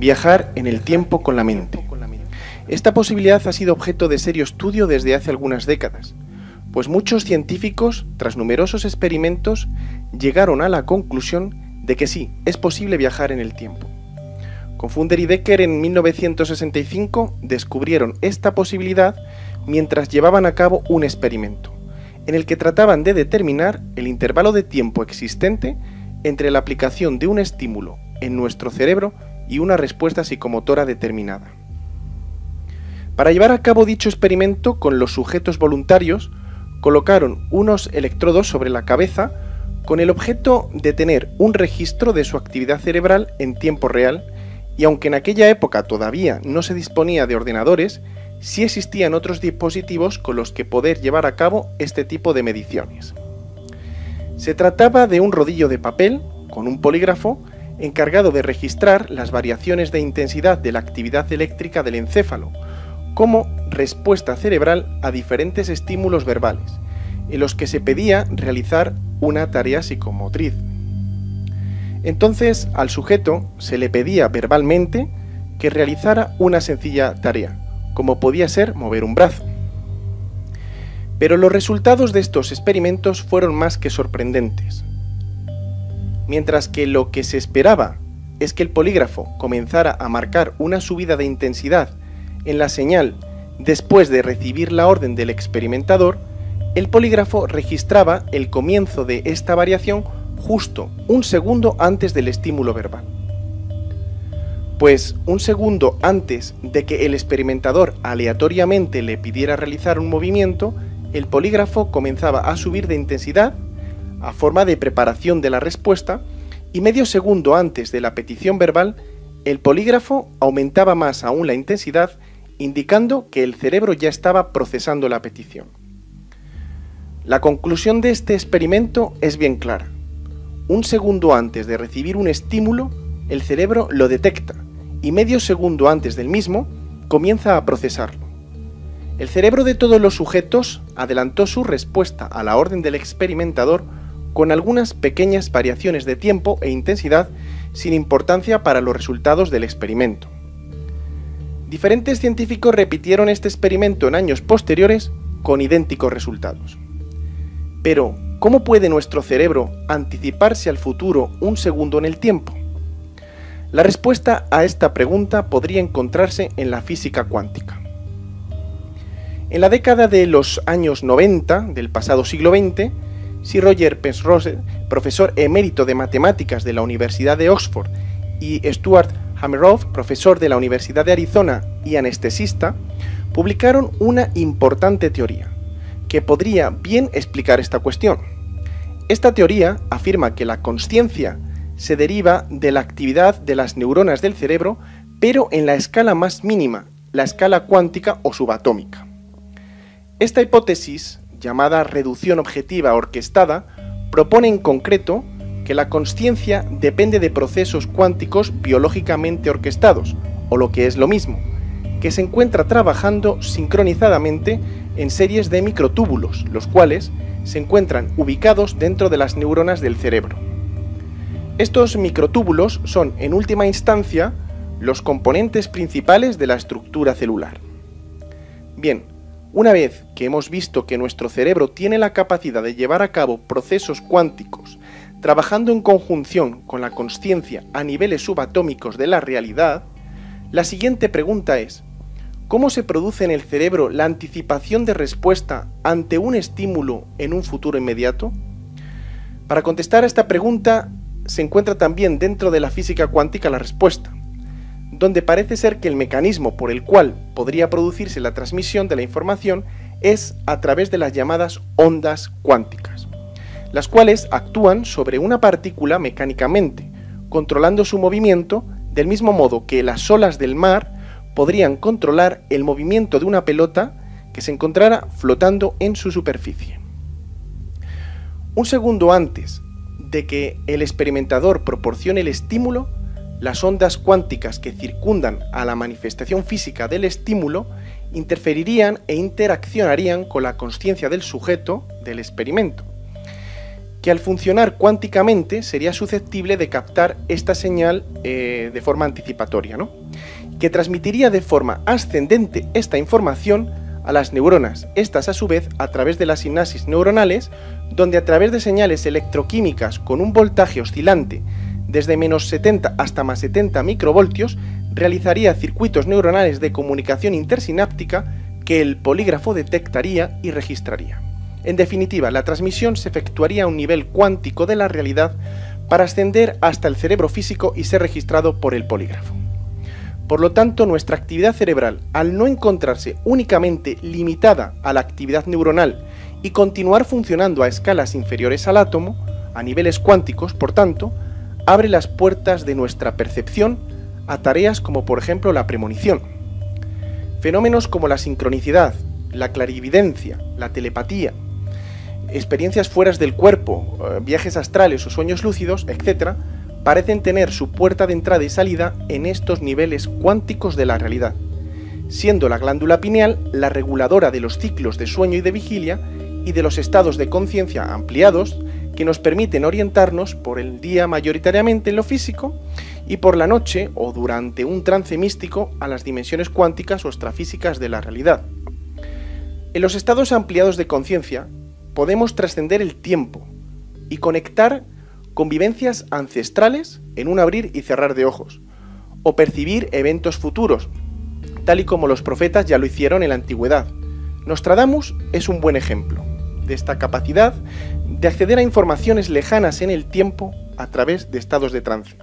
Viajar en el tiempo con la mente. Esta posibilidad ha sido objeto de serio estudio desde hace algunas décadas, pues muchos científicos, tras numerosos experimentos, llegaron a la conclusión de que sí, es posible viajar en el tiempo. Confunder y Decker en 1965 descubrieron esta posibilidad mientras llevaban a cabo un experimento, en el que trataban de determinar el intervalo de tiempo existente entre la aplicación de un estímulo en nuestro cerebro y una respuesta psicomotora determinada. Para llevar a cabo dicho experimento con los sujetos voluntarios, colocaron unos electrodos sobre la cabeza con el objeto de tener un registro de su actividad cerebral en tiempo real, y aunque en aquella época todavía no se disponía de ordenadores, sí existían otros dispositivos con los que poder llevar a cabo este tipo de mediciones. Se trataba de un rodillo de papel con un polígrafo encargado de registrar las variaciones de intensidad de la actividad eléctrica del encéfalo, como respuesta cerebral a diferentes estímulos verbales, en los que se pedía realizar una tarea psicomotriz. Entonces, al sujeto se le pedía verbalmente que realizara una sencilla tarea, como podía ser mover un brazo. Pero los resultados de estos experimentos fueron más que sorprendentes. Mientras que lo que se esperaba es que el polígrafo comenzara a marcar una subida de intensidad en la señal después de recibir la orden del experimentador, el polígrafo registraba el comienzo de esta variación justo un segundo antes del estímulo verbal. Pues un segundo antes de que el experimentador aleatoriamente le pidiera realizar un movimiento, el polígrafo comenzaba a subir de intensidad a forma de preparación de la respuesta, y medio segundo antes de la petición verbal, el polígrafo aumentaba más aún la intensidad, indicando que el cerebro ya estaba procesando la petición. La conclusión de este experimento es bien clara. Un segundo antes de recibir un estímulo, el cerebro lo detecta, y medio segundo antes del mismo, comienza a procesarlo. El cerebro de todos los sujetos adelantó su respuesta a la orden del experimentador con algunas pequeñas variaciones de tiempo e intensidad sin importancia para los resultados del experimento. Diferentes científicos repitieron este experimento en años posteriores con idénticos resultados. Pero, ¿cómo puede nuestro cerebro anticiparse al futuro un segundo en el tiempo? La respuesta a esta pregunta podría encontrarse en la física cuántica. En la década de los años 90 del pasado siglo XX, Sir Roger Penrose, profesor emérito de matemáticas de la Universidad de Oxford, y Stuart Hameroff, profesor de la Universidad de Arizona y anestesista, publicaron una importante teoría que podría bien explicar esta cuestión. Esta teoría afirma que la consciencia se deriva de la actividad de las neuronas del cerebro, pero en la escala más mínima, la escala cuántica o subatómica. Esta hipótesis, llamada reducción objetiva orquestada, propone en concreto que la consciencia depende de procesos cuánticos biológicamente orquestados, o lo que es lo mismo, que se encuentra trabajando sincronizadamente en series de microtúbulos, los cuales se encuentran ubicados dentro de las neuronas del cerebro. Estos microtúbulos son, en última instancia, los componentes principales de la estructura celular. Bien, una vez que hemos visto que nuestro cerebro tiene la capacidad de llevar a cabo procesos cuánticos trabajando en conjunción con la consciencia a niveles subatómicos de la realidad, la siguiente pregunta es: ¿cómo se produce en el cerebro la anticipación de respuesta ante un estímulo en un futuro inmediato? Para contestar a esta pregunta se encuentra también dentro de la física cuántica la respuesta, donde parece ser que el mecanismo por el cual podría producirse la transmisión de la información es a través de las llamadas ondas cuánticas, las cuales actúan sobre una partícula mecánicamente, controlando su movimiento del mismo modo que las olas del mar podrían controlar el movimiento de una pelota que se encontrara flotando en su superficie. Un segundo antes de que el experimentador proporcione el estímulo, las ondas cuánticas que circundan a la manifestación física del estímulo interferirían e interaccionarían con la consciencia del sujeto del experimento, que al funcionar cuánticamente sería susceptible de captar esta señal de forma anticipatoria, ¿no? Que transmitiría de forma ascendente esta información a las neuronas, estas a su vez a través de las sinapsis neuronales, donde a través de señales electroquímicas con un voltaje oscilante desde menos 70 hasta más 70 microvoltios, realizaría circuitos neuronales de comunicación intersináptica que el polígrafo detectaría y registraría. En definitiva, la transmisión se efectuaría a un nivel cuántico de la realidad para ascender hasta el cerebro físico y ser registrado por el polígrafo. Por lo tanto, nuestra actividad cerebral, al no encontrarse únicamente limitada a la actividad neuronal y continuar funcionando a escalas inferiores al átomo, a niveles cuánticos, por tanto, abre las puertas de nuestra percepción a tareas como por ejemplo la premonición. Fenómenos como la sincronicidad, la clarividencia, la telepatía, experiencias fuera del cuerpo, viajes astrales o sueños lúcidos, etc., parecen tener su puerta de entrada y salida en estos niveles cuánticos de la realidad, siendo la glándula pineal la reguladora de los ciclos de sueño y de vigilia y de los estados de conciencia ampliados que nos permiten orientarnos por el día mayoritariamente en lo físico y por la noche o durante un trance místico a las dimensiones cuánticas o extrafísicas de la realidad. En los estados ampliados de conciencia podemos trascender el tiempo y conectar con vivencias ancestrales en un abrir y cerrar de ojos, o percibir eventos futuros, tal y como los profetas ya lo hicieron en la antigüedad. Nostradamus es un buen ejemplo de esta capacidad de acceder a informaciones lejanas en el tiempo a través de estados de trance.